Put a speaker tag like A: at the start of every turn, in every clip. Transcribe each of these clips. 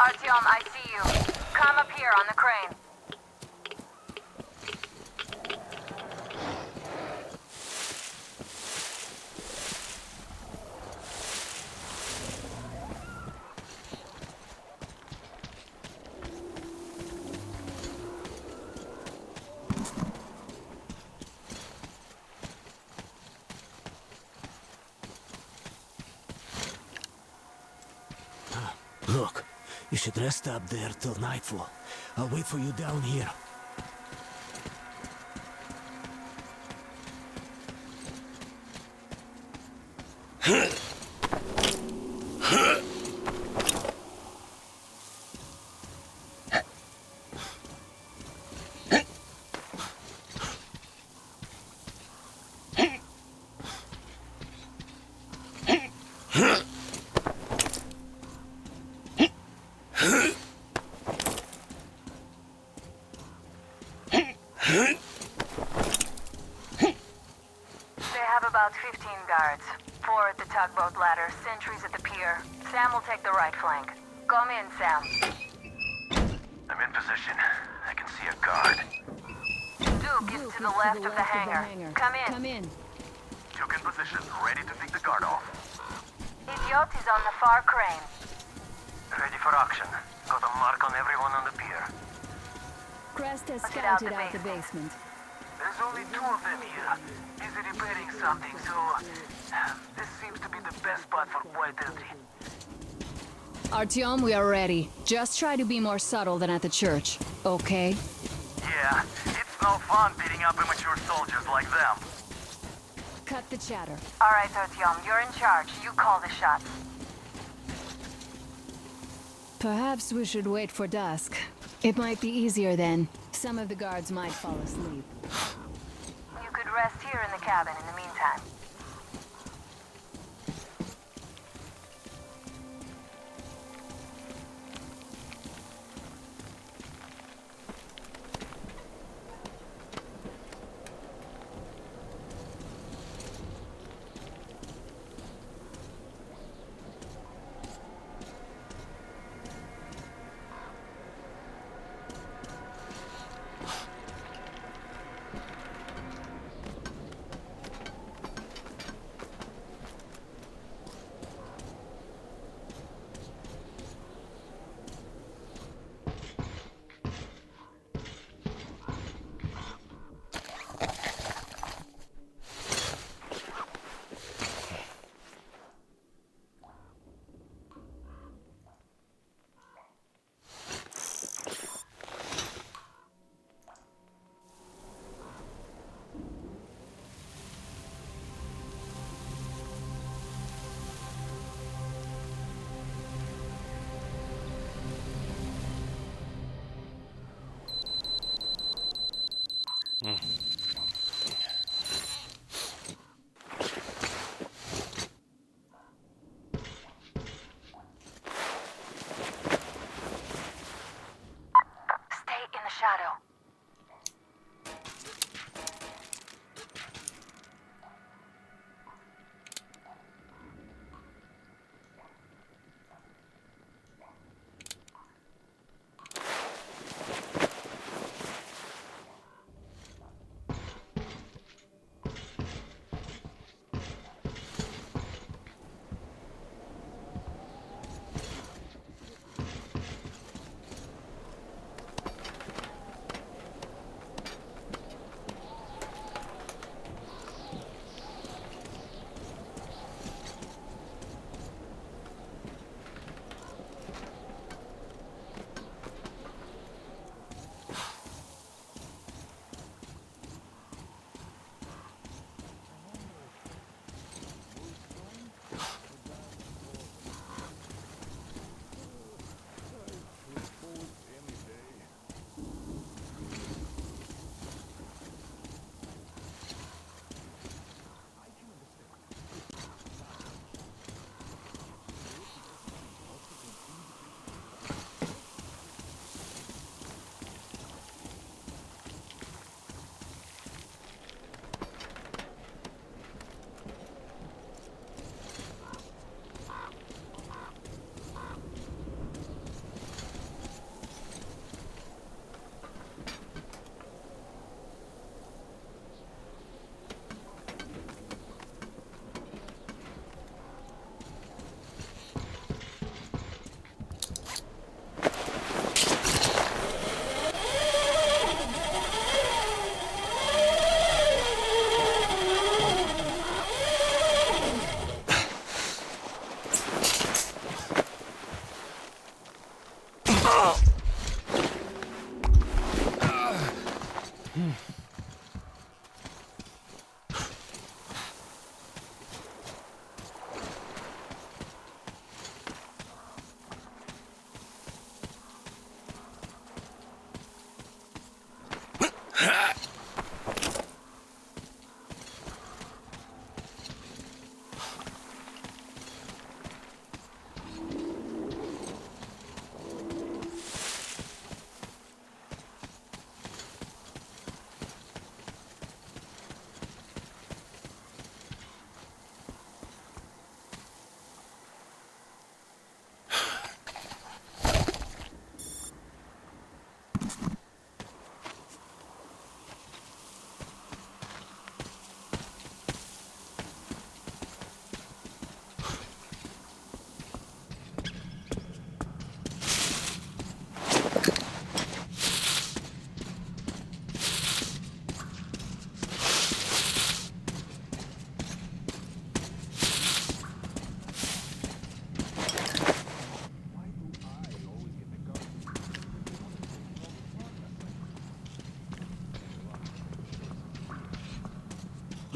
A: Artyom, I see you. Come up here on the crane.
B: Look, you should rest up there till nightfall. I'll wait for you down here.
A: They have about 15 guards. 4 at the tugboat ladder, sentries at the pier. Sam will take the right flank. Come in, Sam.
C: I'm in position. I can see a guard.
A: Duke is to the left of the hangar. Come in.
C: Duke in position, ready to pick the guard off.
A: Idiot is on the far crane.
C: Ready for action. Got a mark on everyone on the pier.
D: Crest has
A: Let's get out
D: scouted
A: the
D: out the basement.
C: There's only 2 of them here. Busy repairing something, so... This seems to be the best spot for quiet entry.
D: Artyom, we are ready. Just try to be more subtle than at the church, okay?
C: Yeah, it's no fun beating up immature soldiers like them.
D: Cut the chatter.
A: All right, Artyom, you're in charge. You call the shots.
D: Perhaps we should wait for dusk. It might be easier then. Some of the guards might fall asleep.
A: You could rest here in the cabin in the meantime.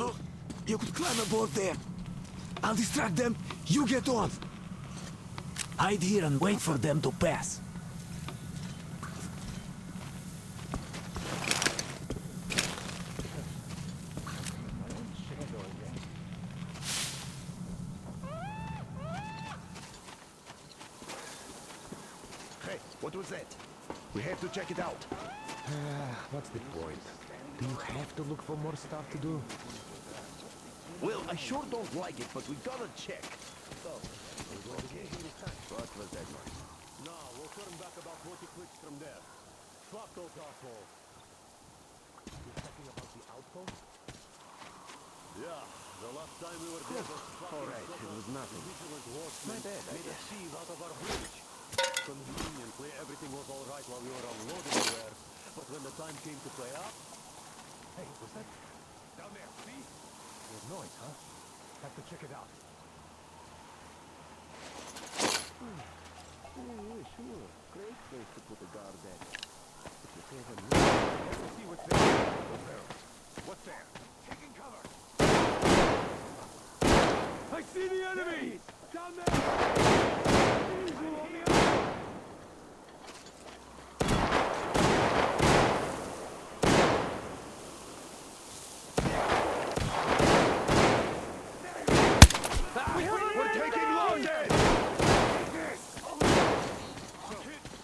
B: Look, you could climb aboard there. I'll distract them. You get on. Hide here and wait for them to pass.
E: Hey, what was that? We have to check it out.
F: What's the point? Do you have to look for more stuff to do?
E: Well, I sure don't like it, but we gotta check. What was that noise?
F: No, we'll turn back about 40 clicks from there. Fuck those assholes. You're talking about the outpost? Yeah, the last time we were there,
E: All right, it was nothing.
F: My bad, I guess. Made out of our bridge. Conveniently, everything was all right while we were unloading there. But when the time came to pay up... Hey, was that... down there, see? There's noise, huh? Have to check it out.
E: Yeah, sure. Great place to put a guard at. If you pay them
F: Let's see what's there. What's there? Taking cover. I see the enemy! Down there! Diesel on the other!
E: We're taking long dead!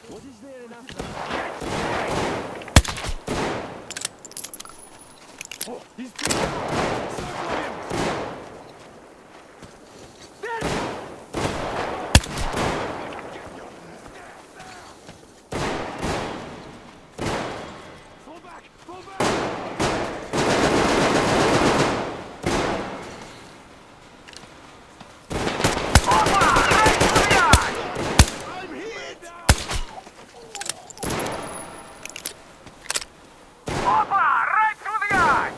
F: What is there enough? Oh, he's circle him! Fall back! Fall back!
E: I'm hit!
C: Opa! Right through the eye!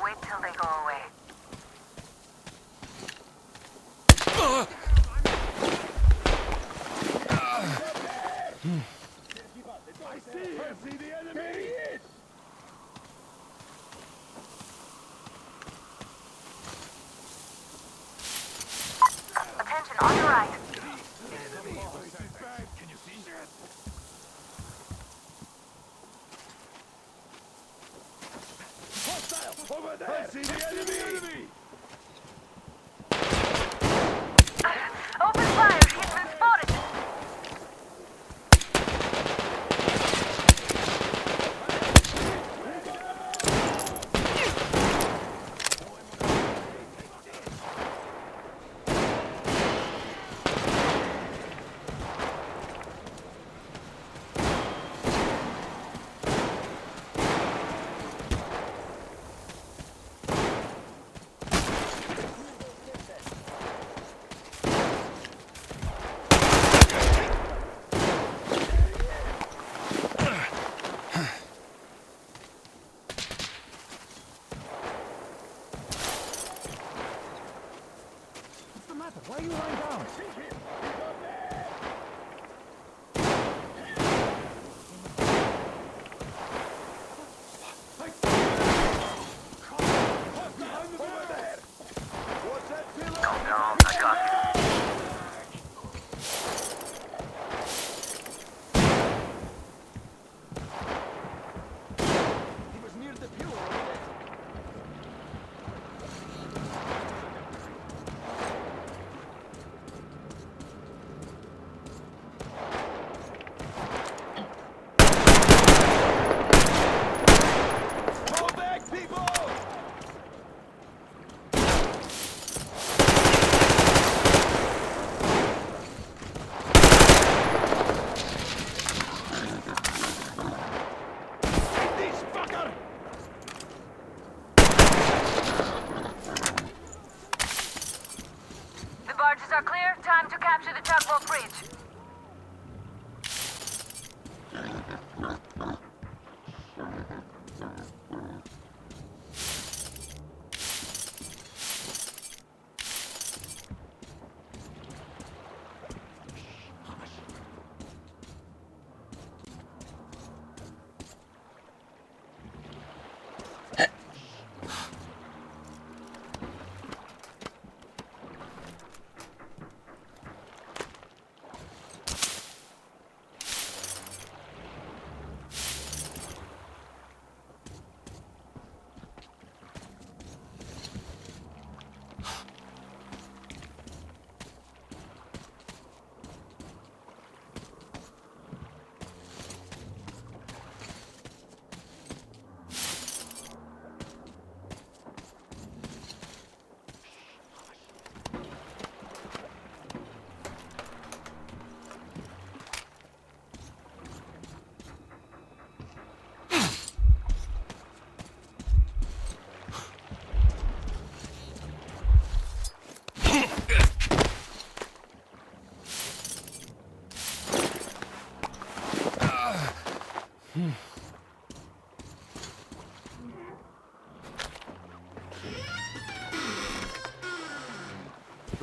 A: Wait till they go away.
E: I see the enemy!
A: Attention, on the right.
E: Can you see? Hostile! Over there! I see the enemy!
A: Open fire! He's been spotted!
F: What's the matter? Why are you lying down?
E: Over there! What's that pillar?
C: Calm down, I got you.
E: He was near the pillar over there. Fall back, people! Take this fucker!
A: The barges are clear. Time to capture the tugboat bridge.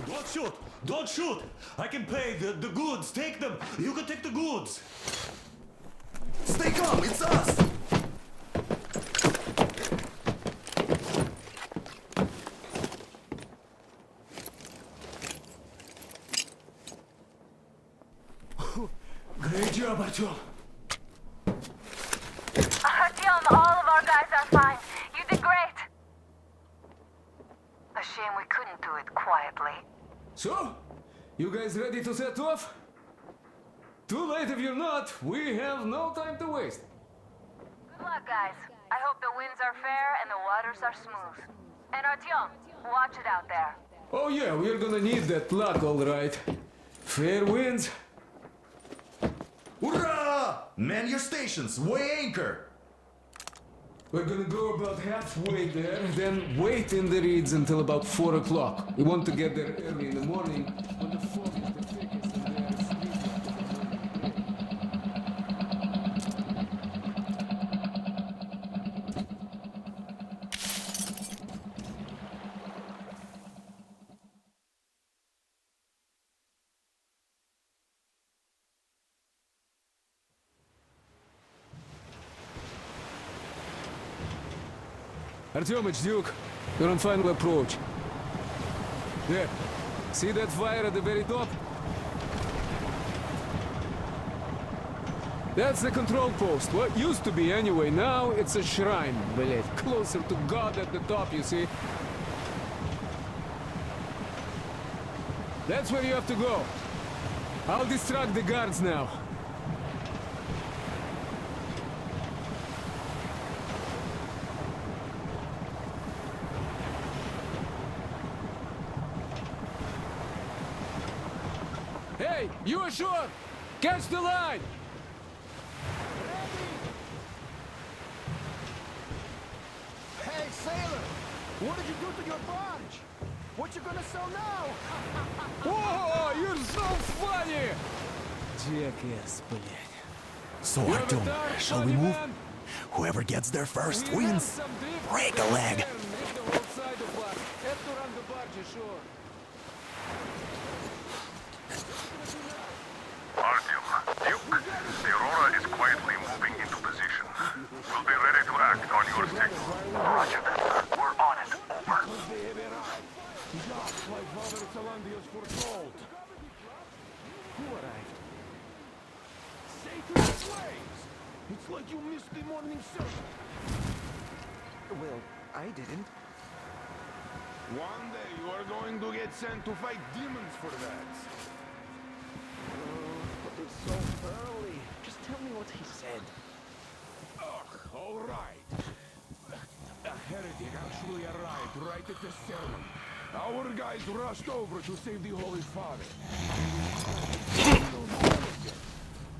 G: Don't shoot! Don't shoot! I can pay the goods. Take them. You can take the goods.
H: Stay calm, it's us!
B: Great job, Artyom.
A: Artyom, all of our guys are fine. You did great. A shame we couldn't do it quietly.
B: So, you guys ready to set off? Too late if you're not. We have no time to waste.
A: Good luck, guys. I hope the winds are fair and the waters are smooth. And Artyom, watch it out there.
B: Oh yeah, we're gonna need that luck, all right. Fair winds.
H: Hurrah! Man your stations, weigh anchor!
B: We're gonna go about halfway there, then wait in the reeds until about 4 o'clock. We want to get there early in the morning when the fog is the thickest and they're asleep. Artyom, it's Duke. You're on final approach. There. See that fire at the very top? That's the control post. What used to be anyway. Now it's a shrine, блядь. Closer to God at the top, you see? That's where you have to go. I'll distract the guards now. Hey, you ashore! Catch the line!
E: Hey, sailor! What did you do to your barge? What you gonna sell now?
B: Whoa, you're so funny! Jackass, блядь.
H: So, Artyom, shall we move? Whoever gets there first wins. Break a leg.
I: Artyom, Duke, the Aurora is quietly moving into position. We'll be ready to act on your signal.
C: Roger that, sir. We're on it. Over.
F: Just like Father Salandius foretold. Who arrived? Say to the slaves! It's like you missed the morning service.
E: Well, I didn't.
F: One day you are going to get sent to fight demons for that.
E: But it's so early. Just tell me what he said.
F: Ugh, all right. A heretic actually arrived right at the sermon. Our guys rushed over to save the Holy Father.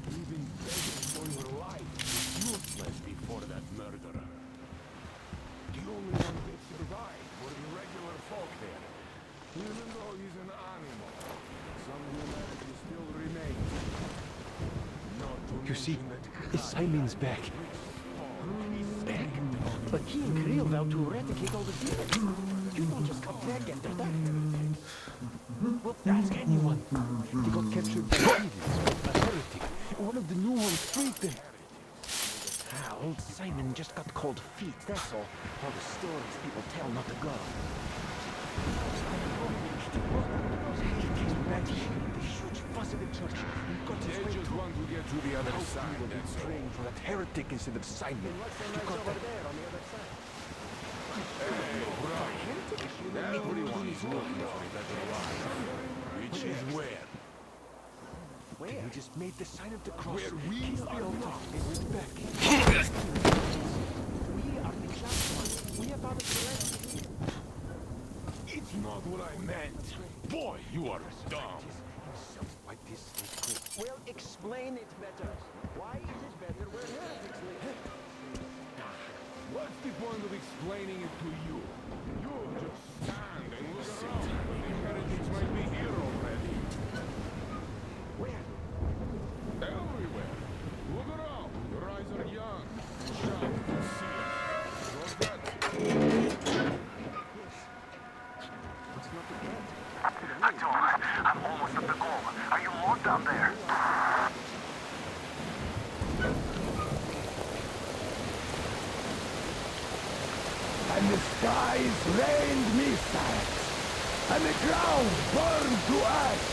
F: Even begging for your life was useless before that murderer. The only one that survived were the regular folk there. Even though he's an animal, some humanity still remains. Not to
J: You see,
F: mention that
J: Simon's back.
E: Back? But he and Kirill vowed to eradicate all the demons. You don't just come back after that. Well, ask anyone.
J: He got captured by thieves, a heretic. One of the new ones freed them.
E: Old Simon just got cold feet, that's all. All the stories people tell not to go. He's right here in the huge fuss of the church. He got his
F: They
E: way
F: just
E: through.
F: want to get to the other side,
J: He will be
F: that's all.
J: praying for that heretic instead of Simon. You got that?
F: Everyone is looking for a better life. Which is where?
E: Where?
J: We just made the sign of the cross.
F: Where we
J: Killed the
F: are
J: altar.
F: not.
J: And we're back.
E: We are the just ones. We have found the correct.
F: It's not what I meant. Boy, you are dumb.
J: Like this,
E: Well, explain it better. Why is it better where heretics live?
F: What's the point of explaining it to you? You just stand and look around. The heretics might be here already.
E: Where?
F: Everywhere. Look around. Your eyes are young.
C: the call. Are you locked down there?
K: And the skies rained missiles, and the ground burned to ash,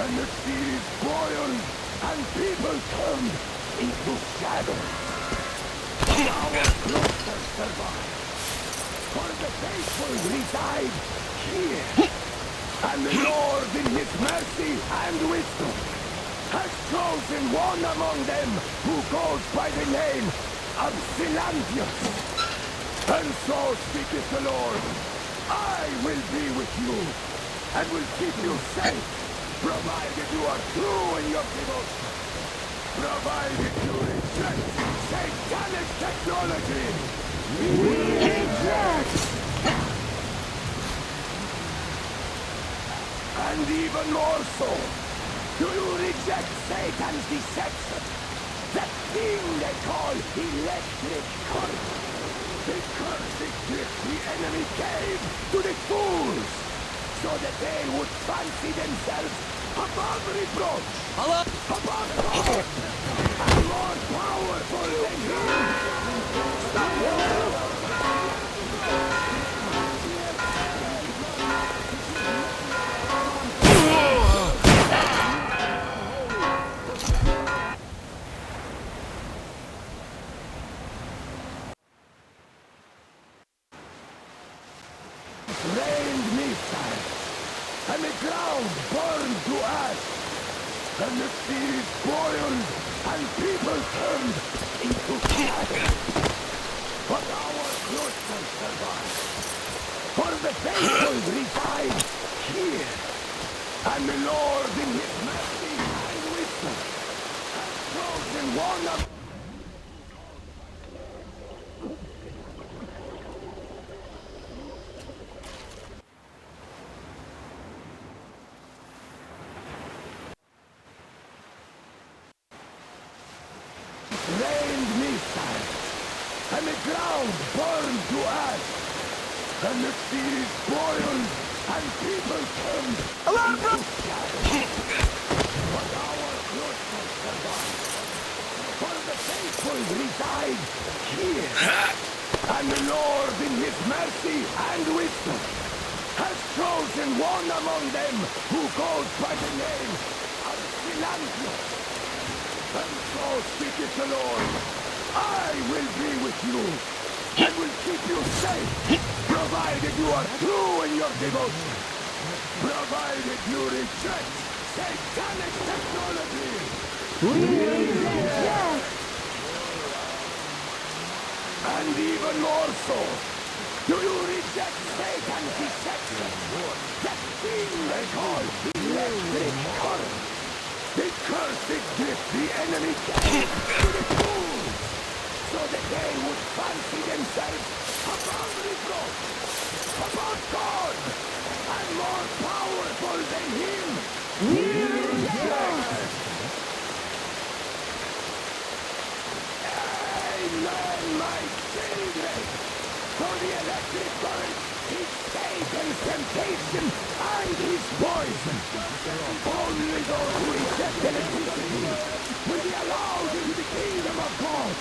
K: and the seas boiled, and people turned into shadows. But our cloisters survived, for the faithful reside here, and the Lord in his mercy and wisdom has chosen one among them who goes by the name of Silantius. And so speaketh the Lord, I will be with you, and will keep you safe, provided you are true in your devotion, provided you reject satanic technology. We reject! And even more so, do you reject Satan's deception, that thing they call electric current? The cursed gift the enemy gave to the fools, so that they would fancy themselves above reproach, above God, and more powerful than him. Rained missiles, and the ground burned to ash, and the seas boiled, and people turned into shadows. But our cloisters survived, for the faithful reside here, and the Lord in his mercy and wisdom has chosen one of rained missiles, and the ground burned to ash, and the seas boiled, and people turned into shadows. But our cloisters survived, for the faithful reside here, and the Lord in his mercy and wisdom has chosen one among them who goes by the name of Silantius. And so speaketh the Lord, I will be with you, and will keep you safe, provided you are true in your devotion, provided you reject satanic technology. Yes. And even more so, do you reject Satan's deception, that thing they call electric current? The cursed gift the enemy gave to the fools, so that they would fancy themselves above reproach, above God, and more powerful than him. We reject! Amen, my children! For the electric current is Satan's temptation and his poison. Only those who reject electricity will be allowed into the kingdom of God.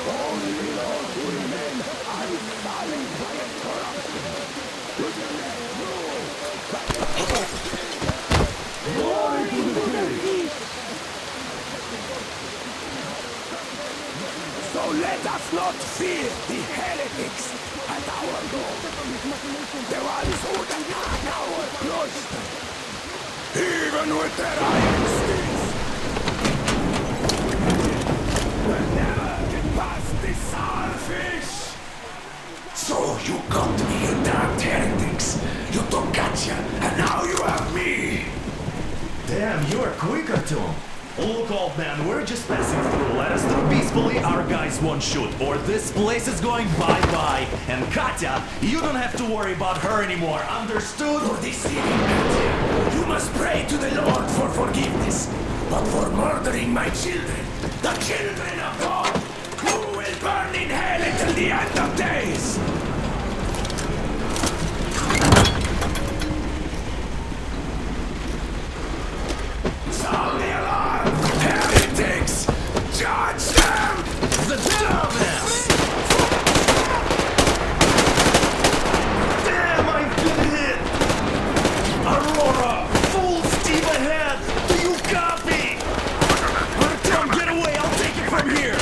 K: Only those who remain unsullied by its corruption will be let through by the glory to the King. So let us not fear the heretics at our door, the ones who attack our cloister, even with their iron sticks. We'll never get past the starfish!
H: So you got me, you damned heretics. You took Katya, and now you have me.
G: Damn, you're quicker, Tom. Look, old man, we're just passing through. Let us through peacefully, our guys won't shoot, or this place is going bye-bye. And Katya, you don't have to worry about her anymore, understood?
H: For deceiving Katya, you must pray to the Lord for forgiveness. But for murdering my children, the children of God, who will burn in hell until the end of days. Sound the alarm! Heretics! Charge them!
G: The dumbass! Damn, I've been hit! Aurora, full steam ahead! Do you copy? Artyom, get away! I'll take it from here!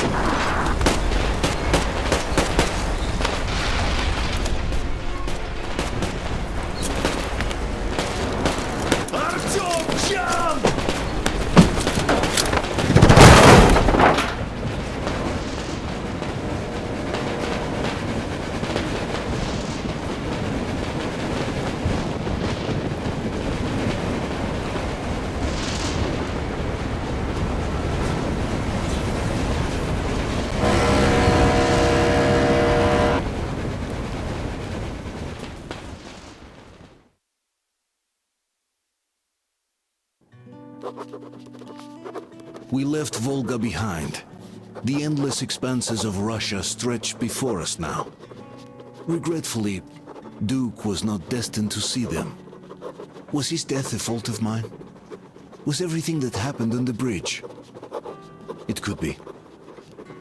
G: Artyom, jump!
L: We left Volga behind. The endless expanses of Russia stretched before us now. Regretfully, Duke was not destined to see them. Was his death a fault of mine? Was everything that happened on the bridge? It could be.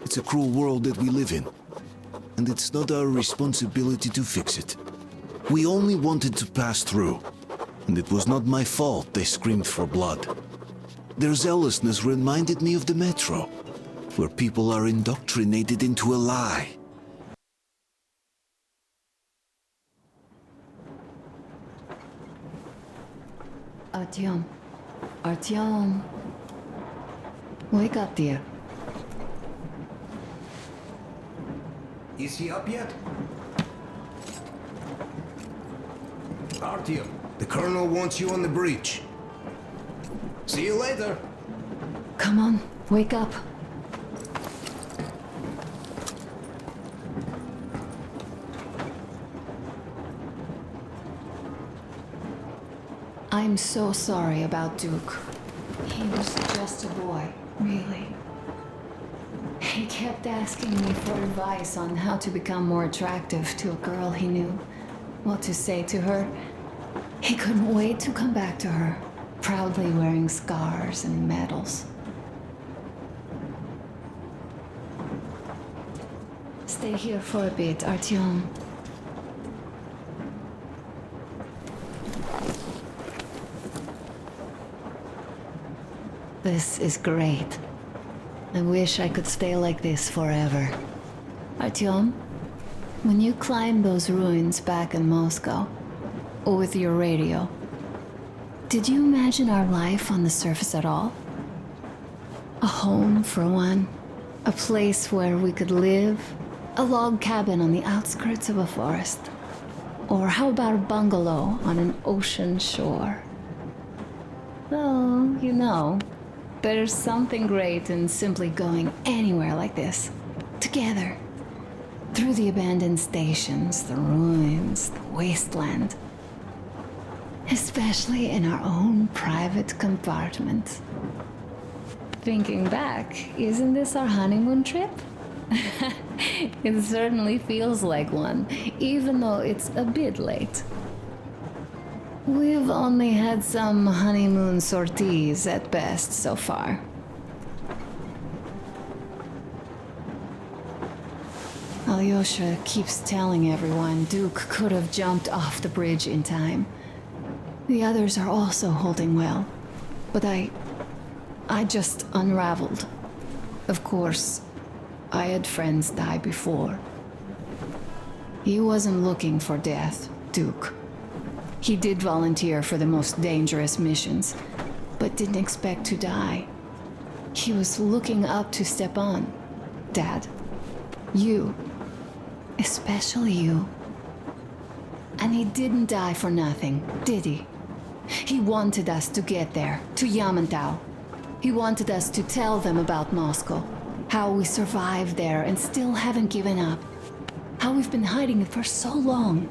L: It's a cruel world that we live in, and it's not our responsibility to fix it. We only wanted to pass through, and it was not my fault they screamed for blood. Their zealousness reminded me of the metro, where people are indoctrinated into a lie.
D: Artyom. Artyom. Wake up, dear.
M: Is he up yet? Artyom, the colonel wants you on the breach. See you later.
D: Come on, wake up. I'm so sorry about Duke. He was just a boy, really. He kept asking me for advice on how to become more attractive to a girl he knew, what to say to her. He couldn't wait to come back to her, proudly wearing scars and medals. Stay here for a bit, Artyom. This is great. I wish I could stay like this forever. Artyom, when you climbed those ruins back in Moscow, with your radio, did you imagine our life on the surface at all? A home, for one. A place where we could live. A log cabin on the outskirts of a forest. Or how about a bungalow on an ocean shore? Well, you know, there's something great in simply going anywhere like this. Together. Through the abandoned stations, the ruins, the wasteland. Especially in our own private compartment. Thinking back, isn't this our honeymoon trip? It certainly feels like one, even though it's a bit late. We've only had some honeymoon sorties at best so far. Alyosha keeps telling everyone Duke could have jumped off the bridge in time. The others are also holding well, but I just unraveled. Of course, I had friends die before. He wasn't looking for death, Duke. He did volunteer for the most dangerous missions, but didn't expect to die. He was looking up to Stepan, Dad. You. Especially you. And he didn't die for nothing, did he? He wanted us to get there, to Yamantau. He wanted us to tell them about Moscow, how we survived there and still haven't given up, how we've been hiding it for so long.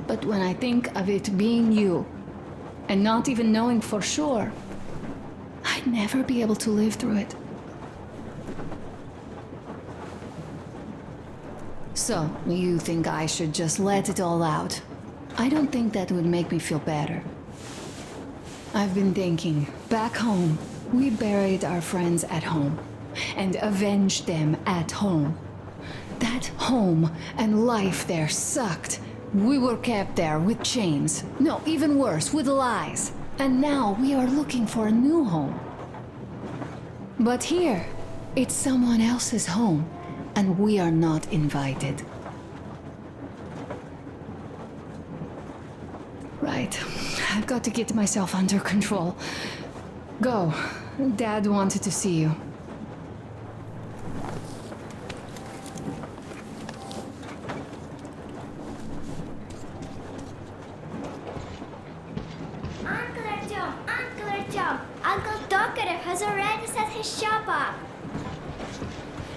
D: But when I think of it being you, and not even knowing for sure, I'd never be able to live through it. So, you think I should just let it all out? I don't think that would make me feel better. I've been thinking. Back home, we buried our friends at home and avenged them at home. That home and life there sucked. We were kept there with chains. No, even worse, with lies. And now we are looking for a new home. But here, it's someone else's home, and we are not invited. Right. I've got to get myself under control. Go. Dad wanted to see you.
N: Uncle Doctor has already set his shop up.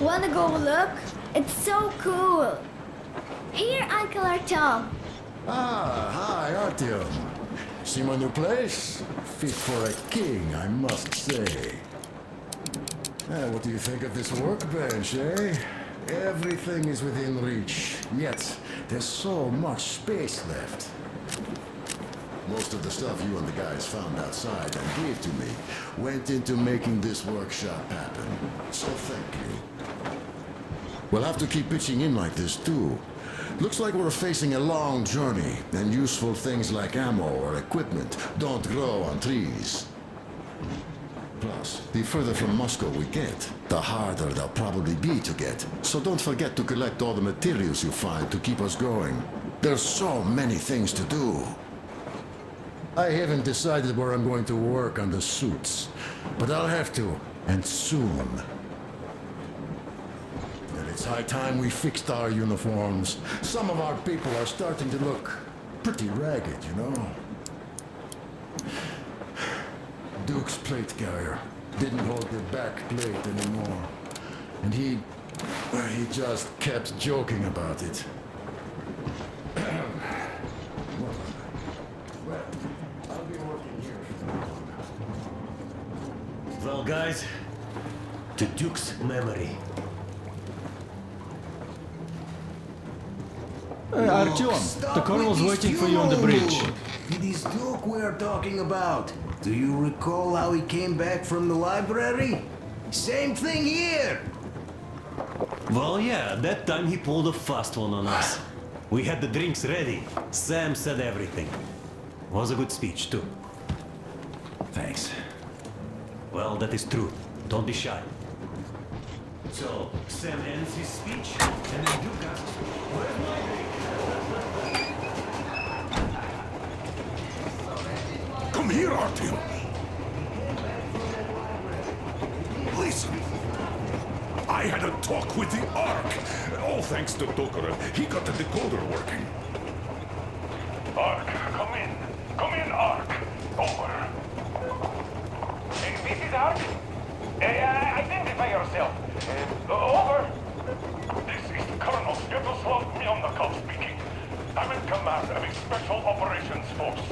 N: Wanna go look? It's so cool. Here, Uncle Artyom.
K: Ah, hi, Artyom. See my new place? Fit for a king, I must say. What do you think of this workbench, eh? Everything is within reach, yet there's so much space left. Most of the stuff you and the guys found outside and gave to me went into making this workshop happen. So thank you. We'll have to keep pitching in like this too. Looks like we're facing a long journey, and useful things like ammo or equipment don't grow on trees. Plus, the further from Moscow we get, the harder they'll probably be to get. So don't forget to collect all the materials you find to keep us going. There's so many things to do. I haven't decided where I'm going to work on the suits, but I'll have to, and soon. And it's high time we fixed our uniforms. Some of our people are starting to look pretty ragged, you know? Duke's plate carrier didn't hold the back plate anymore. And he just kept joking about it.
G: Well, guys, to Duke's memory.
O: Artyom, the colonel's waiting for you on the bridge.
M: It is Duke we are talking about. Do you recall how he came back from the library? Same thing here.
G: Well, yeah, that time he pulled a fast one on us. We had the drinks ready. Sam said everything. Was a good speech, too.
H: Thanks.
G: Well, that is true. Don't be shy. So, Sam ends his speech, and then Duke asks, "Where's my drink?"
H: Come here, Artyom. Listen. I had a talk with the Ark. All thanks to Cougar. He got the decoder working.
I: Ark, come in. Come in, Ark. Over.
C: This is Ark. Identify yourself. Over.
I: This is Colonel Sviatoslav Myelnikov speaking. I'm in command of a special operations force.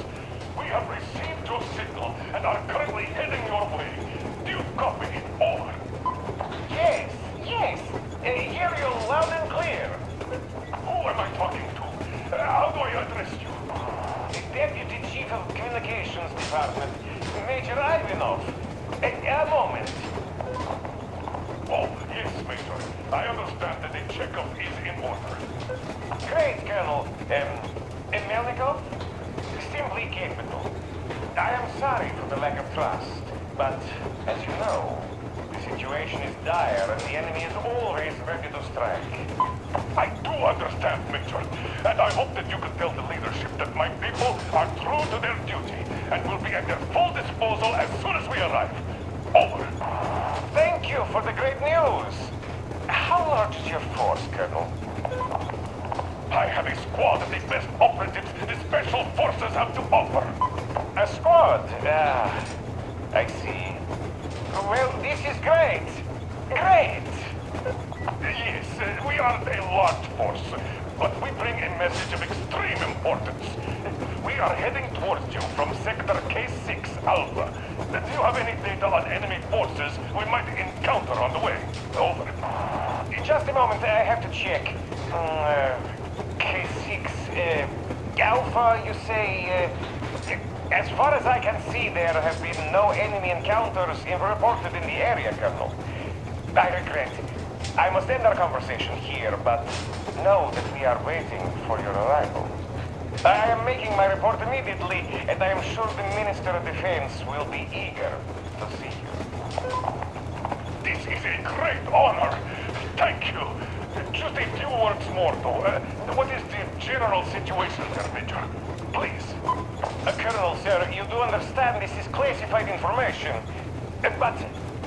I: We have received your signal and are currently heading your way. Do you copy? Over.
C: Yes. Hear you loud and clear.
I: Who am I talking to? How do I address you?
C: The Deputy Chief of Communications Department, Major Ivanov. A moment.
I: Oh, yes, Major. I understand that the checkup is in order.
C: Great, Colonel. Melnikov? Simply capital. I am sorry for the lack of trust, but as you know, the situation is dire and the enemy is always ready to strike.
I: I do understand, Major, and I hope that you can tell the leadership that my people are true to their duty and will be at their full disposal as soon as we arrive. Over.
C: Thank you for the great news. How large is your force, Colonel?
I: I have a squad of the best operatives the Special Forces have to offer.
C: A squad? I see. Well, this is great. Great!
I: Yes, we aren't a large force, but we bring a message of extreme importance. We are heading towards you from Sector K6 Alpha. Do you have any data on enemy forces we might encounter on the way? Over.
C: In just a moment, I have to check. K6 Alpha, you say? As far as I can see, there have been no enemy encounters reported in the area, Colonel. I regret. I must end our conversation here, but know that we are waiting for your arrival. I am making my report immediately, and I am sure the Minister of Defense will be eager to see you.
I: This is a great honor. Thank you. Just a few words more, though. What is the general situation, Sir Major? Please.
C: Colonel, sir, you do understand this is classified information. But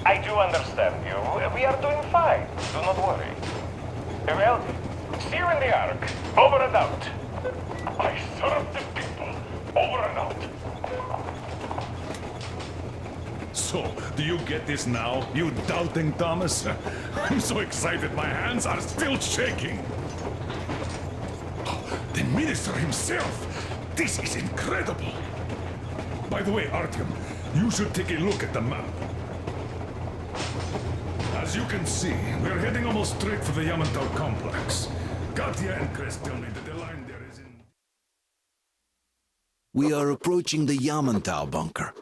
C: I do understand you. We are doing fine. Do not worry. Well, see you in the Ark. Over and out.
I: I serve the people. Over and out.
P: So, do you get this now, you doubting Thomas? I'm so excited my hands are still shaking. Oh, the minister himself! This is incredible! By the way, Artyom, you should take a look at the map. As you can see, we're heading almost straight for the Yamantau complex. Katya and Crest tell me that the line there is in...
L: We are approaching the Yamantau bunker,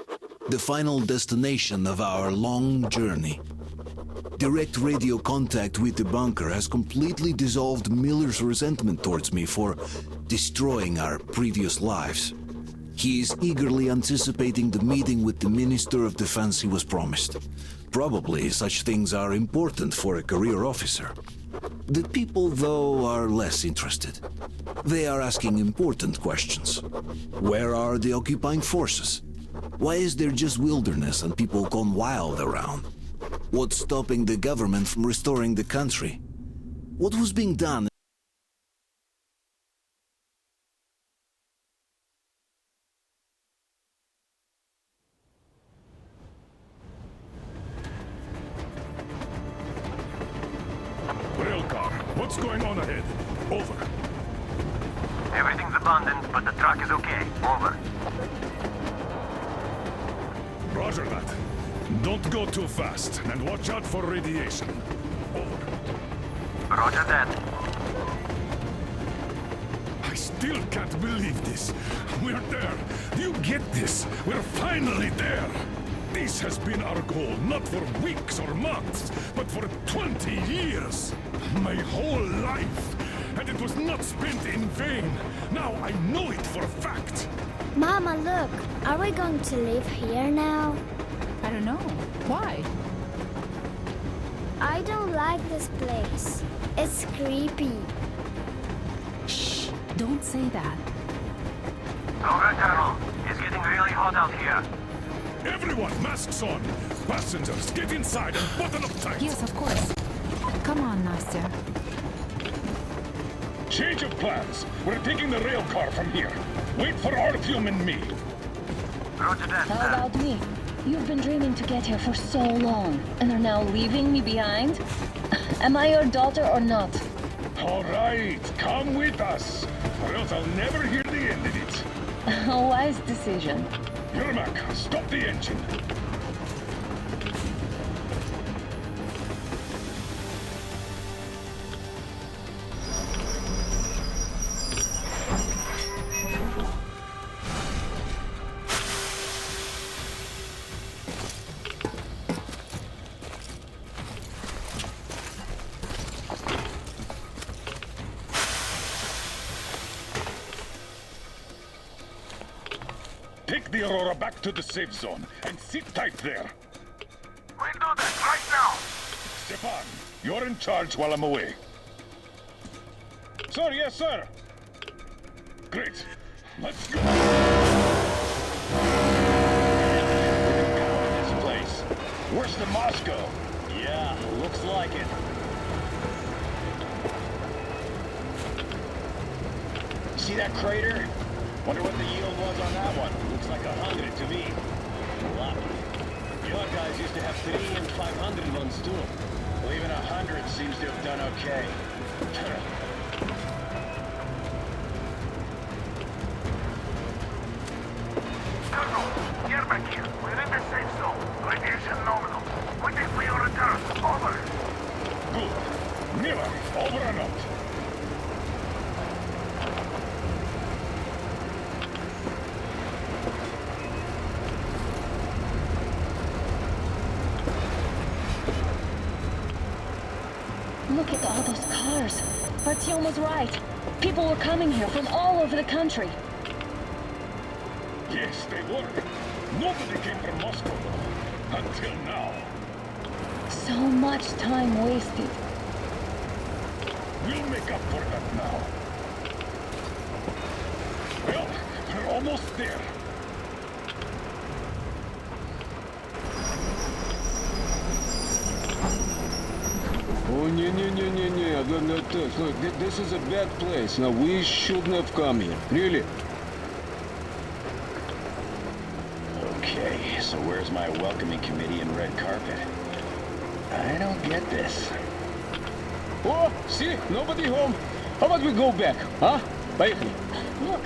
L: the final destination of our long journey. Direct radio contact with the bunker has completely dissolved Miller's resentment towards me for destroying our previous lives. He is eagerly anticipating the meeting with the Minister of Defense he was promised. Probably such things are important for a career officer. The people, though, are less interested. They are asking important questions. Where are the occupying forces? Why is there just wilderness and people gone wild around? What's stopping the government from restoring the country? What was being done?
P: Railcar, what's going on ahead? Over.
C: Everything's abandoned, but the truck is okay. Over.
P: Roger that. Don't go too fast, and watch out for radiation. Over.
C: Roger that.
P: I still can't believe this. We're there. You get this? We're finally there. This has been our goal, not for weeks or months, but for 20 years. My whole life. And it was not spent in vain. Now I know it for a fact.
N: Mama, look. Are we going to live here now?
Q: I don't know. Why?
N: I don't like this place. It's creepy.
Q: Shh. Don't say that.
C: Cougar, Colonel. It's getting really hot out here.
P: Everyone, masks on! Passengers, get inside and button up tight!
Q: Yes, of course. Come on, Nastya.
I: Change of plans. We're taking the rail car from here. Wait for Artyom and me.
C: Roger that,
R: How about me? You've been dreaming to get here for so long, and are now leaving me behind? Am I your daughter or not?
I: All right, come with us, or else I'll never hear the end of it.
R: A wise decision.
I: Yermak, stop the engine. Take the Aurora back to the safe zone and sit tight there.
C: We'll do that right now.
I: Stefan, you're in charge while I'm away. Sir, yes, sir. Great. Let's go. This place. Worse than Moscow.
E: Yeah, looks like it. See that crater? Wonder what the yield was on that one. Looks like 100 to me. Lucky. Your guys used to have 3 and 500 ones too. Well, even 100 seems to have done okay.
I: Colonel, Yermak here. We're in the safe zone. Radiation nominal. Waiting for your return. Over.
P: Good. Miller, over and out.
R: Look at all those cars. Artyom was right. People were coming here from all over the country.
P: Yes, they were. Nobody came from Moscow. Until now.
R: So much time wasted.
P: We'll make up for that now. Well, we're almost there.
J: Oh, look, this is a bad place. Now, we shouldn't have come here. Really?
E: Okay, so where's my welcoming committee and red carpet? I don't get this.
J: Oh, see? Nobody home. How about we go back, huh? Поехали.
R: Look.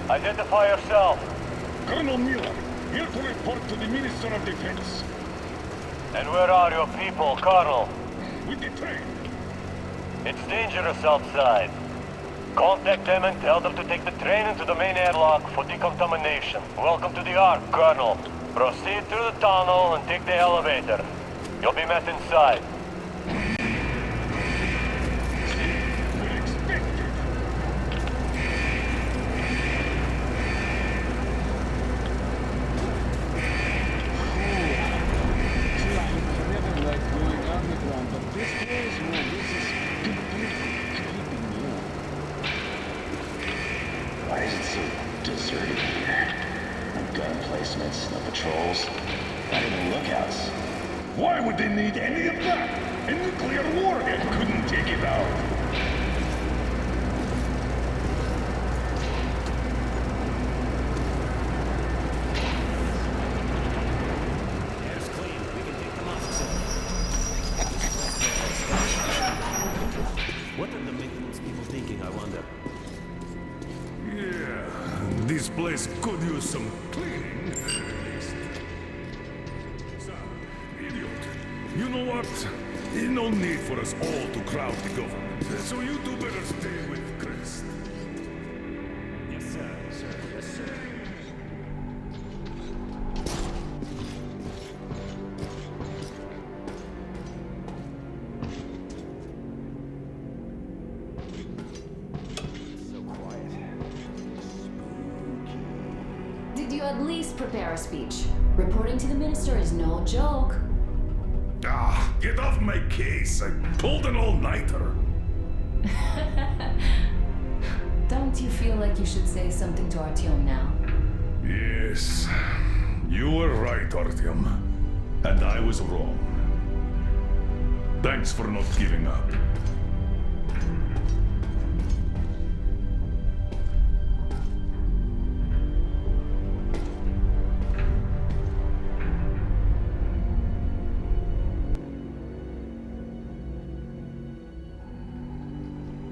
C: Identify yourself.
P: Colonel Miller, here to report to the Minister of Defense.
C: And where are your people, Colonel?
P: With the train.
C: It's dangerous outside. Contact them and tell them to take the train into the main airlock for decontamination. Welcome to the Ark, Colonel. Proceed through the tunnel and take the elevator. You'll be met inside.
E: Why is it so deserted here? No gun placements, no patrols, not even lookouts.
P: Why would they need any of that? A nuclear warhead couldn't take it out.
G: Air's clean. We can take them off, sir. What are the maintenance people thinking, I wonder?
P: Yeah, this place could use some cleaning, at least. Son, idiot. You know what? There's no need for us all to crowd the government. So you do better stay with Chris.
G: Yes, sir. Sir, yes, sir.
D: Did you at least prepare a speech? Reporting to the minister is no joke.
P: Ah, get off my case. I pulled an all-nighter.
D: Don't you feel like you should say something to Artyom now?
P: Yes, you were right, Artyom. And I was wrong. Thanks for not giving up.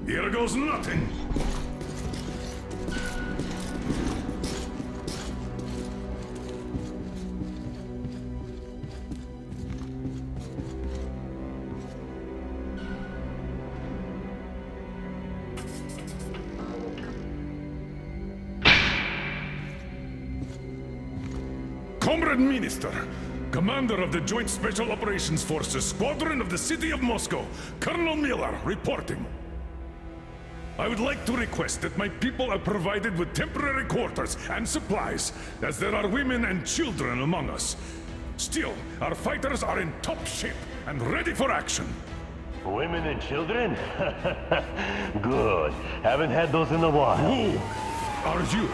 P: Here goes nothing. Comrade Minister, Commander of the Joint Special Operations Forces, Squadron of the City of Moscow, Colonel Miller, reporting. I would like to request that my people are provided with temporary quarters and supplies, as there are women and children among us. Still, our fighters are in top shape and ready for action.
C: Women and children? Good. Haven't had those in a while.
P: Who are you?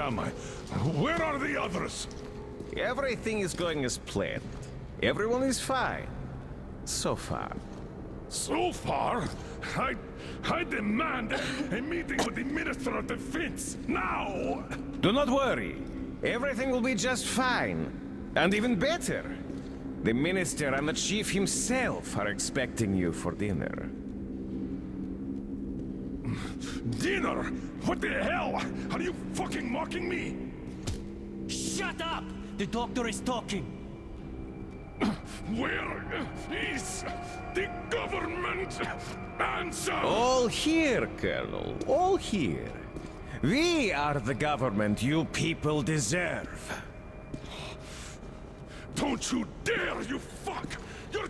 P: am I? Where are the others?
C: Everything is going as planned. Everyone is fine. So far.
P: So far? I demand a meeting with the Minister of Defense, now!
C: Do not worry. Everything will be just fine. And even better. The Minister and the Chief himself are expecting you for dinner.
P: Dinner? What the hell? Are you fucking mocking me?
H: Shut up! The doctor is talking.
P: Where is the government answer?
C: All here, Colonel. All here. We are the government you people deserve.
P: Don't you dare, you fuck! You're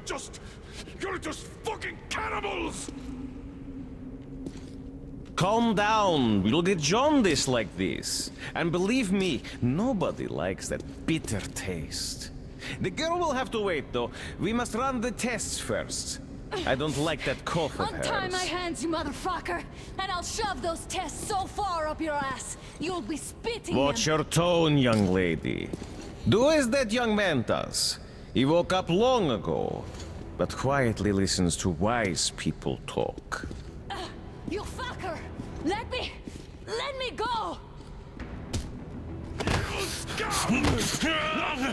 P: just fucking cannibals!
C: Calm down. We'll get jaundice like this. And believe me, nobody likes that bitter taste. The girl will have to wait, though. We must run the tests first. I don't like that cough of hers.
S: Untie my hands, you motherfucker, and I'll shove those tests so far up your ass, you'll be spitting
C: Watch
S: them.
C: your tone, young lady. Do as that young man does. He woke up long ago, but quietly listens to wise people talk.
S: You fucker! Let me go!
P: Not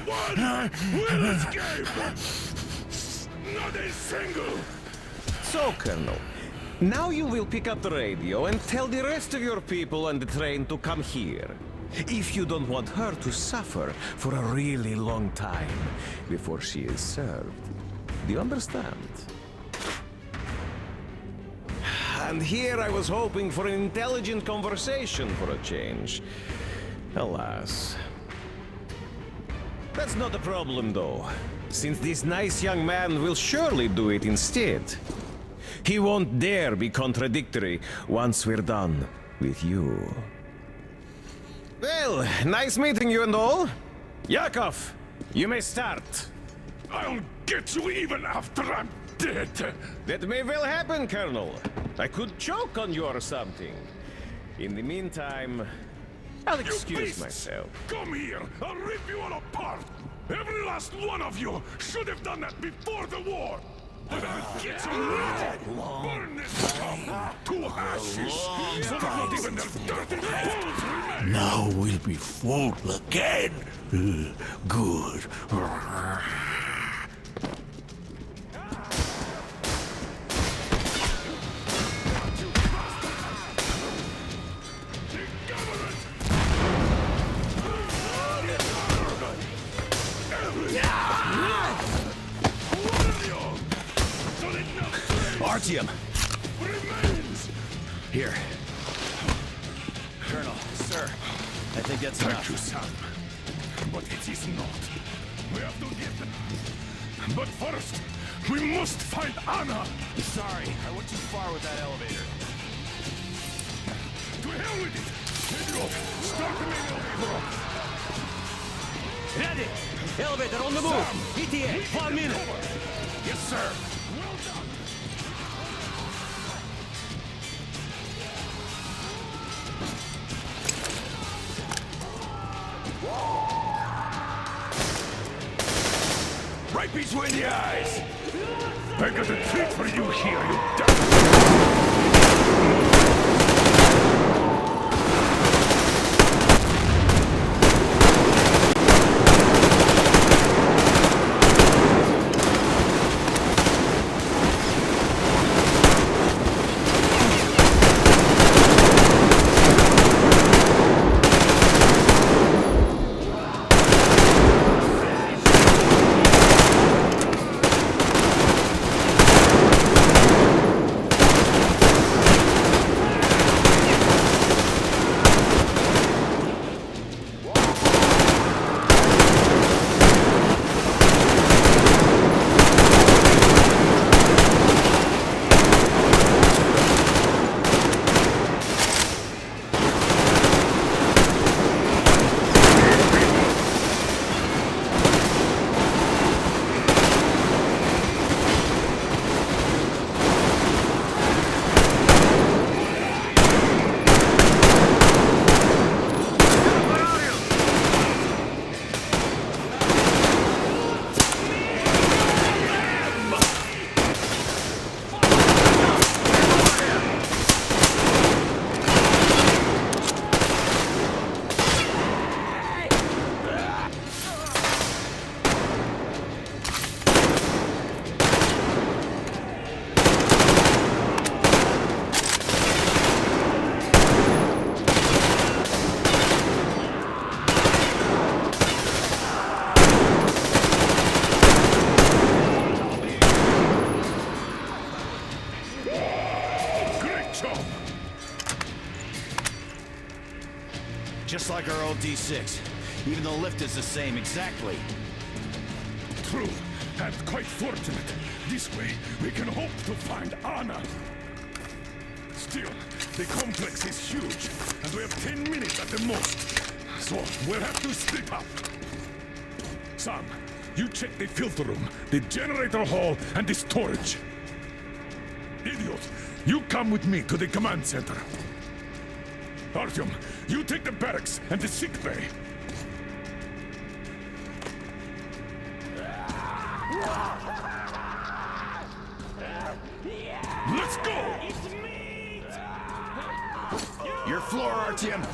P: one will escape! Not a single!
C: So, Colonel, now you will pick up the radio and tell the rest of your people on the train to come here. If you don't want her to suffer for a really long time before she is served. Do you understand? And here I was hoping for an intelligent conversation for a change. Alas. That's not a problem, though, since this nice young man will surely do it instead. He won't dare be contradictory once we're done with you. Well, nice meeting you and all. Yakov, you may start.
P: I'll get you even after I'm dead.
C: That may well happen, Colonel. I could choke on you or something. In the meantime, I'll excuse myself.
P: Come here, I'll rip you all apart. Every last one of you should have done that before the war. But I'll get you ready. Burn this town to ashes, so that not even their dirty bones remain.
H: Now we'll be full again. Good.
G: Artyom! Here. Colonel, sir, I think that's enough.
P: Thank you, son. But it is not. We have to get them. But first, we must find Anna.
G: Sorry, I went too far with that elevator.
P: To hell with it! Pedro, start the main elevator.
H: Ready! Elevator on the move! ETA, 1 minute!
P: Yes, sir. Well done.
H: Right between the eyes!
P: I got a treat for you here, you damn...
G: just like our old D6. Even the lift is the same, exactly.
P: True, and quite fortunate. This way, we can hope to find Anna. Still, the complex is huge, and we have 10 minutes at the most. So, we'll have to split up. Sam, you check the filter room, the generator hall, and the storage. Idiot, you come with me to the command center. Artyom, you take the barracks and the sick bay. Let's go!
G: Your floor, Artyom!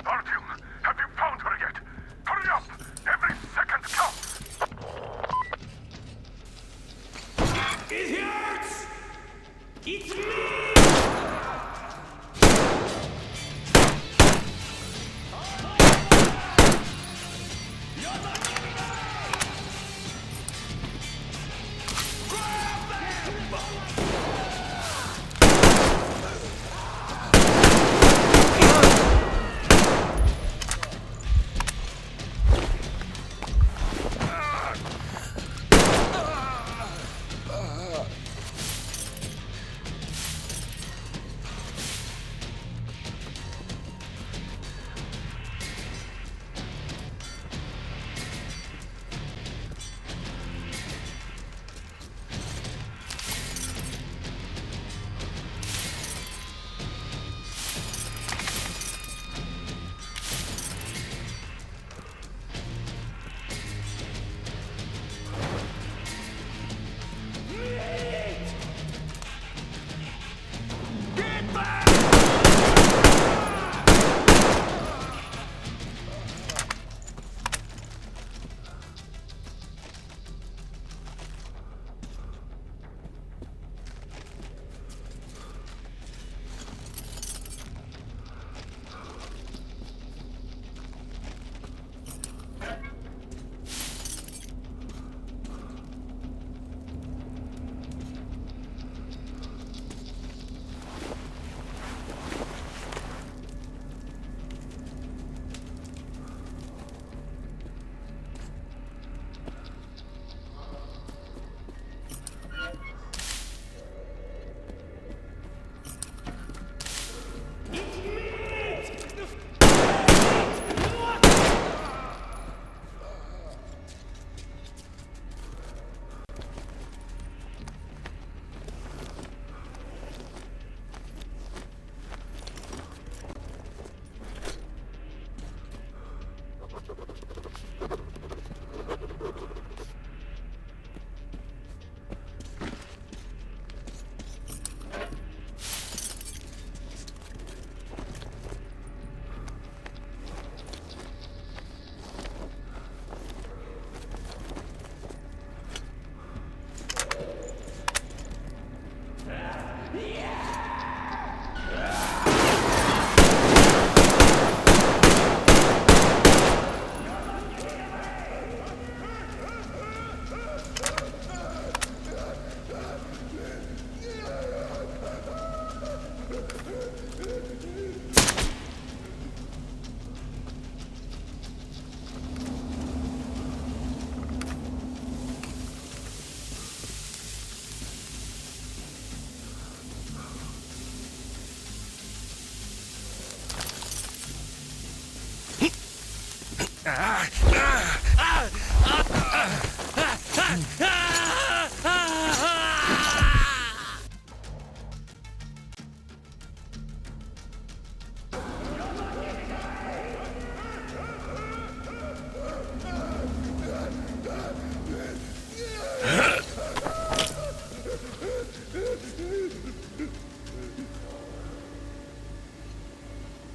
I: Artyom, have you found her yet? Hurry up! Every second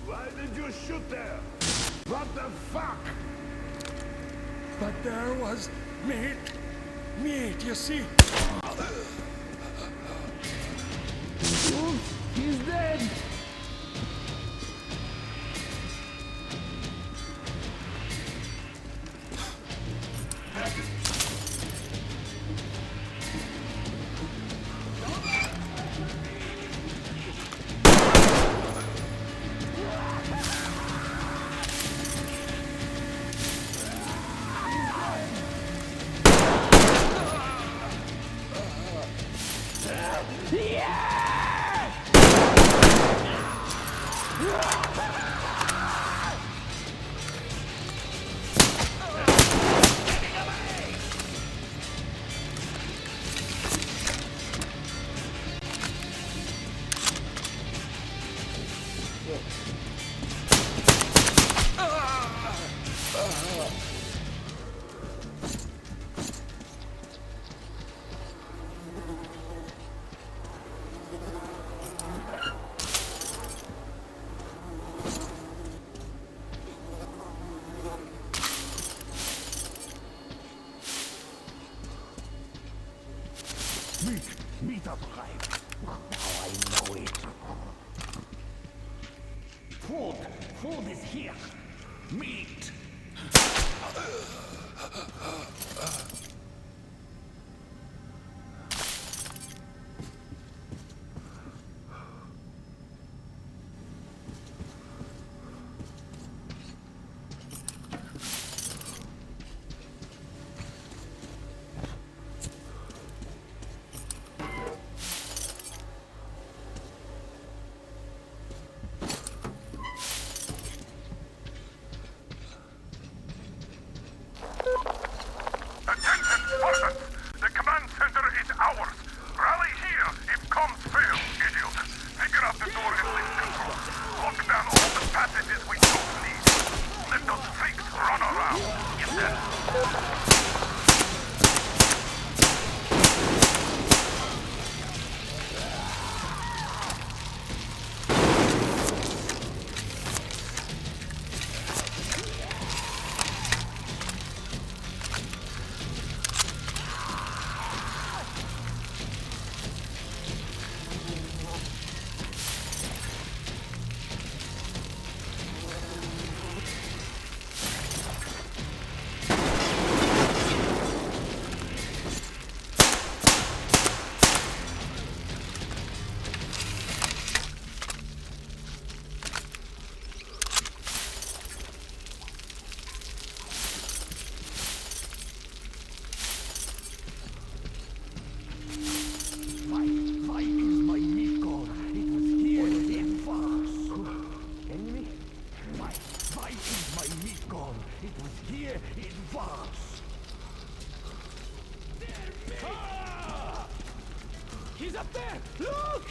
K: Why did you shoot there? What the fuck? But there was meat. Meat, you see? Oops, he's dead. Meat up right. Now I know it. Food is here. Meat.
J: He's up there! Look!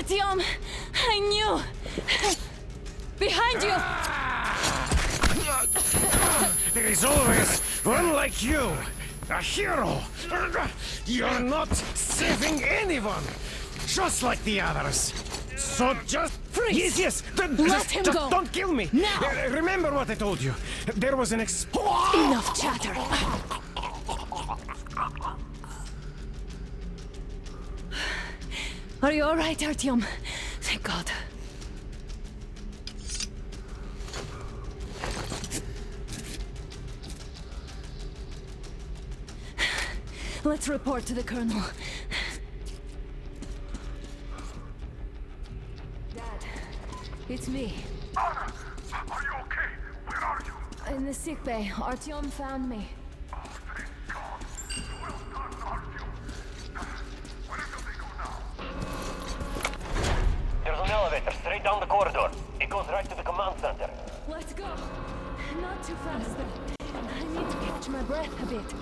S: Artyom! I knew! Behind you!
H: There is always one like you, a hero. You're not saving anyone, just like the others. So just
S: freeze.
H: Yes.
S: Let him go.
H: Don't kill me.
S: Now.
H: Remember what I told you. There was an
S: Enough chatter. Are you all right, Artyom? Thank God. Let's report to the Colonel. Dad, it's me.
I: Anna, are you okay? Where are you?
S: In the sick bay. Artyom found me.
I: Oh, thank God. Well done, Artyom. Where do they go now?
C: There's an elevator straight down the corridor. It goes right to the command center.
S: Let's go. Not too fast, though. I need to catch my breath a bit.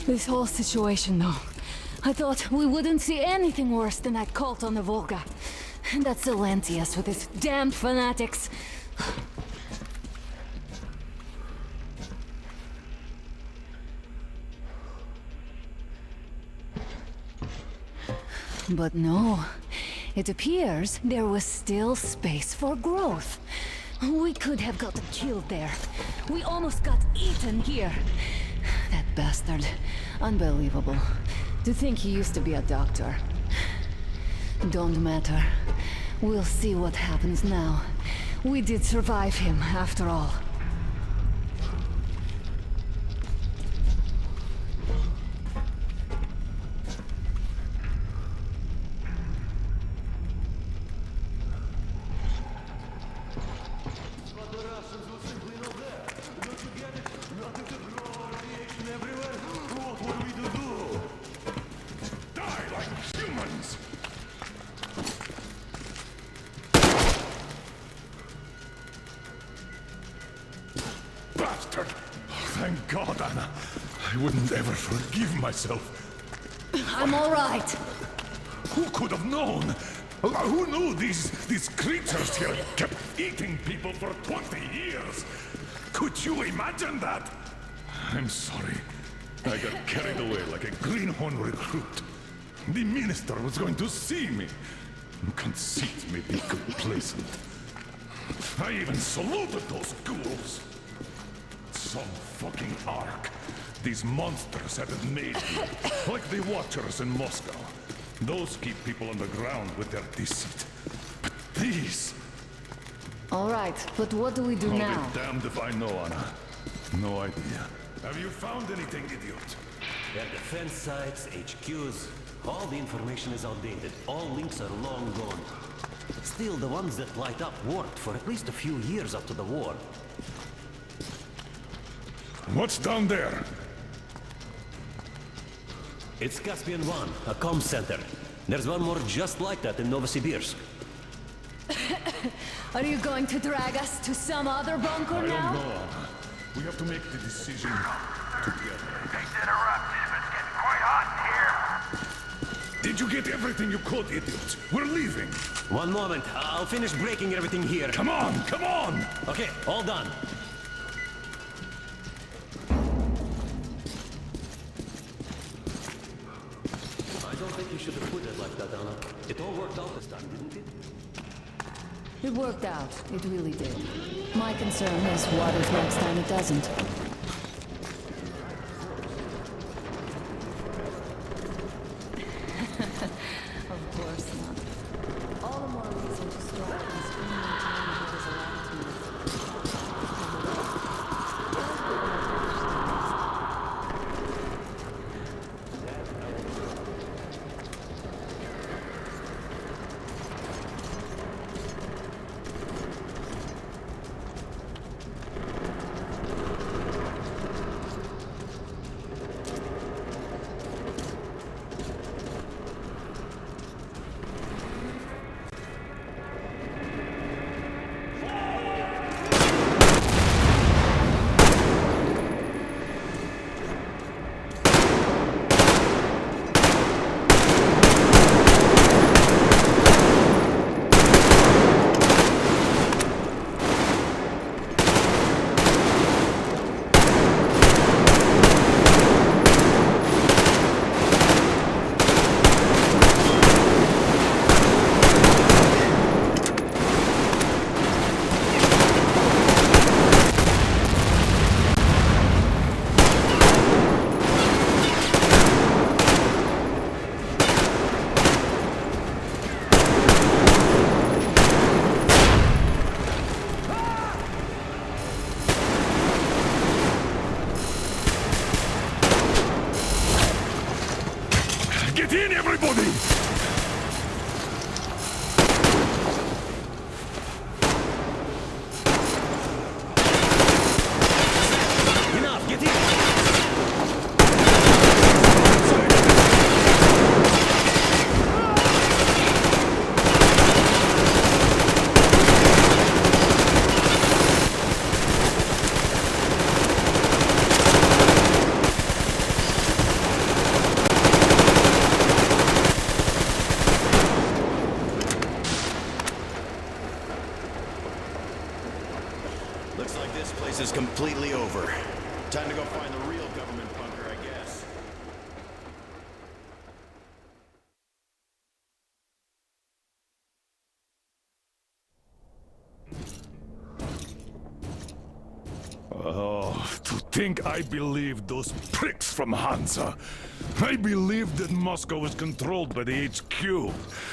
S: This whole situation, though. I thought we wouldn't see anything worse than that cult on the Volga. And that Silentius with his damned fanatics. But no. It appears there was still space for growth. We could have gotten killed there. We almost got eaten here. That bastard. Unbelievable. To think he used to be a doctor. Don't matter. We'll see what happens now. We did survive him, after all.
P: Bastard! Thank God, Anna. I wouldn't ever forgive myself.
S: I'm all right.
P: Who could have known? Who knew these creatures here kept eating people for 20 years? Could you imagine that? I'm sorry. I got carried away like a greenhorn recruit. The minister was going to see me. Conceit made me complacent. I even saluted those ghouls. Some fucking ark. These monsters had it made me. Like the Watchers in Moscow. Those keep people on the ground with their deceit. But these...
S: All right, but what do we do now?
P: I'll be damned if I know, Anna. No idea. Have you found anything, idiot?
T: Their defense sites, HQs, all the information is outdated. All links are long gone. Still, the ones that light up worked for at least a few years after the war.
P: What's down there?
T: It's Caspian 1, a comm center. There's one more just like that in Novosibirsk.
S: Are you going to drag us to some other bunker
P: I
S: now?
P: don't know, Anna. We have to make the decision together.
I: Hate to interrupt, but it's getting quite hot in here.
P: Did you get everything you could, idiot? We're leaving.
T: One moment, I'll finish breaking everything here.
P: Come on, come on!
T: Okay, all done. I don't think you should have put it like that, Anna. It all worked out this time, didn't it?
D: It worked out. It really did. My concern is what if next time it doesn't? Of course not. All the more reason to strike and scream and what is allowed to
P: Nobody!
T: Enough, get in!
G: Looks like this place is completely over. Time to go find the real government bunker, I guess.
P: Oh, to think I believed those pricks from Hansa. I believed that Moscow was controlled by the HQ,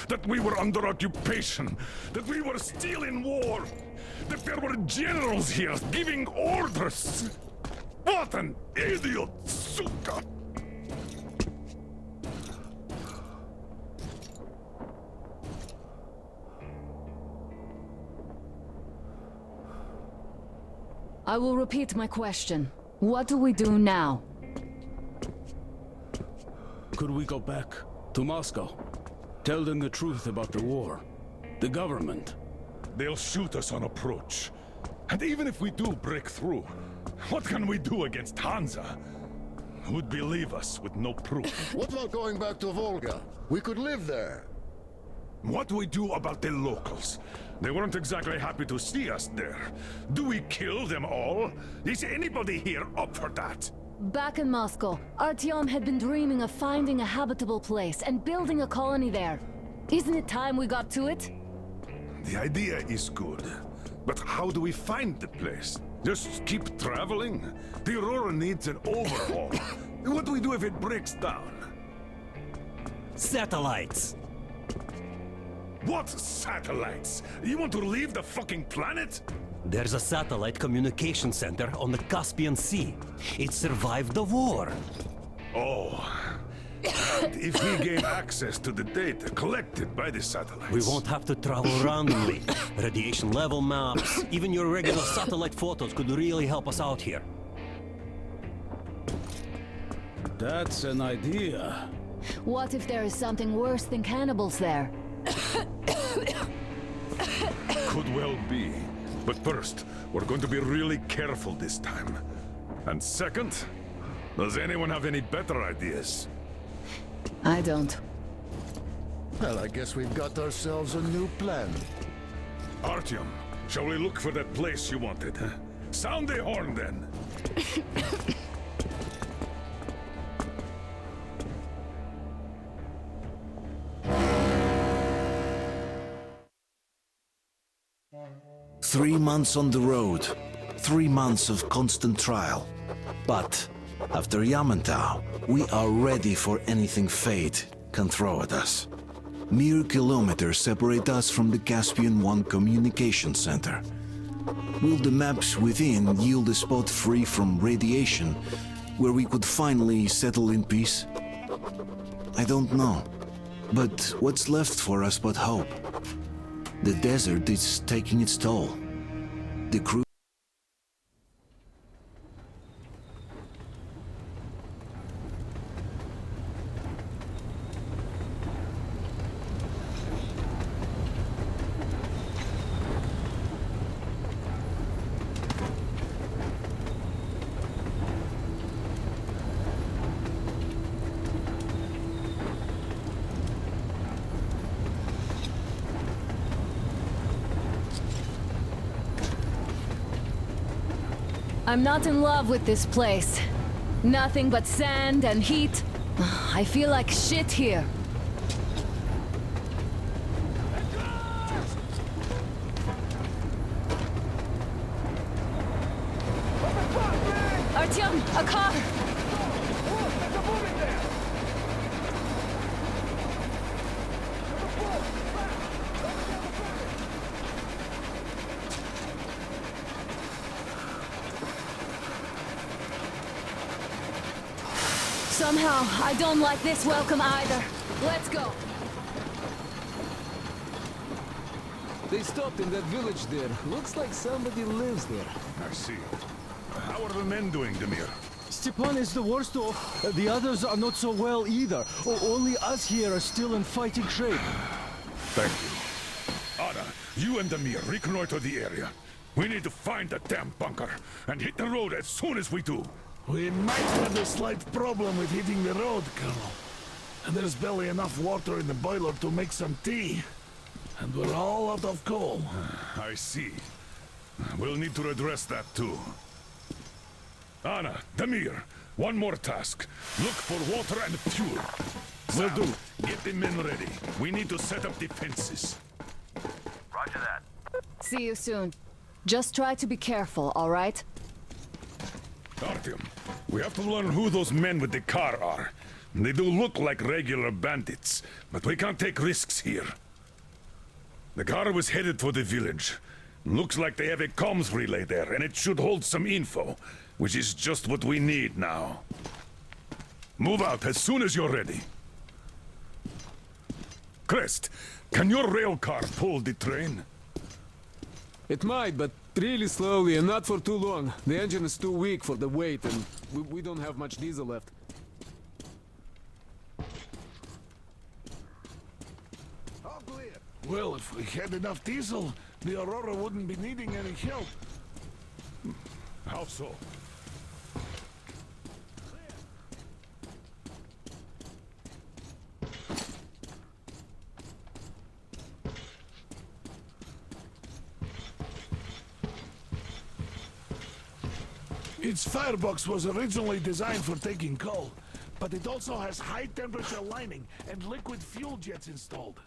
P: that we were under occupation, that we were still in war, that there were generals here giving orders. What an idiot, suka!
S: I will repeat my question. What do we do now?
O: Could we go back to Moscow? Tell them the truth about the war. The government.
P: They'll shoot us on approach. And even if we do break through, what can we do against Hansa? Who'd believe us with no proof?
K: What about going back to Volga? We could live there.
P: What do we do about the locals? They weren't exactly happy to see us there. Do we kill them all? Is anybody here up for that?
S: Back in Moscow, Artyom had been dreaming of finding a habitable place and building a colony there. Isn't it time we got to it?
P: The idea is good. But how do we find the place? Just keep traveling? The Aurora needs an overhaul. What do we do if it breaks down?
T: Satellites!
P: What satellites? You want to leave the fucking planet?
T: There's a satellite communication center on the Caspian Sea. It survived the war.
P: Oh. And if we gain access to the data collected by the satellites...
T: We won't have to travel randomly. Radiation level maps, even your regular satellite photos could really help us out here.
O: That's an idea.
S: What if there is something worse than cannibals there?
P: Could well be. But first, we're going to be really careful this time. And second, does anyone have any better ideas?
S: I don't.
K: Well, I guess we've got ourselves a new plan.
P: Artyom, shall we look for that place you wanted, huh? Sound the horn, then!
L: Three months on the road, 3 months of constant trial. But after Yamantau, we are ready for anything fate can throw at us. Mere kilometers separate us from the Caspian One communication center. Will the maps within yield a spot free from radiation where we could finally settle in peace? I don't know. But what's left for us but hope? The desert is taking its toll. The crew...
S: I'm not in love with this place. Nothing but sand and heat. I feel like shit here. Artyom, a car! Somehow, I don't like this welcome either. Let's go.
B: They stopped in that village there. Looks like somebody lives there.
P: I see. How are the men doing, Demir?
F: Stepan is the worst off. The others are not so well either. Only us here are still in fighting shape.
P: Thank you. Anna, you and Demir reconnoiter the area. We need to find the damn bunker and hit the road as soon as we do.
K: We might have a slight problem with hitting the road, Colonel. And there's barely enough water in the boiler to make some tea. And we're all out of coal.
P: I see. We'll need to address that too. Anna, Demir, one more task. Look for water and fuel. Will do. Get the men ready. We need to set up defenses.
C: Roger that.
S: See you soon. Just try to be careful, all right?
P: Artyom, we have to learn who those men with the car are. They do look like regular bandits, but we can't take risks here. The car was headed for the village. Looks like they have a comms relay there, and it should hold some info, which is just what we need now. Move out as soon as you're ready. Crest, can your rail car pull the train?
B: It might, but really slowly and not for too long. The engine is too weak for the weight, and we don't have much diesel left.
K: Well, if we had enough diesel, the Aurora wouldn't be needing any help.
P: How so?
K: Its firebox was originally designed for taking coal, but it also has high-temperature lining and liquid fuel jets installed.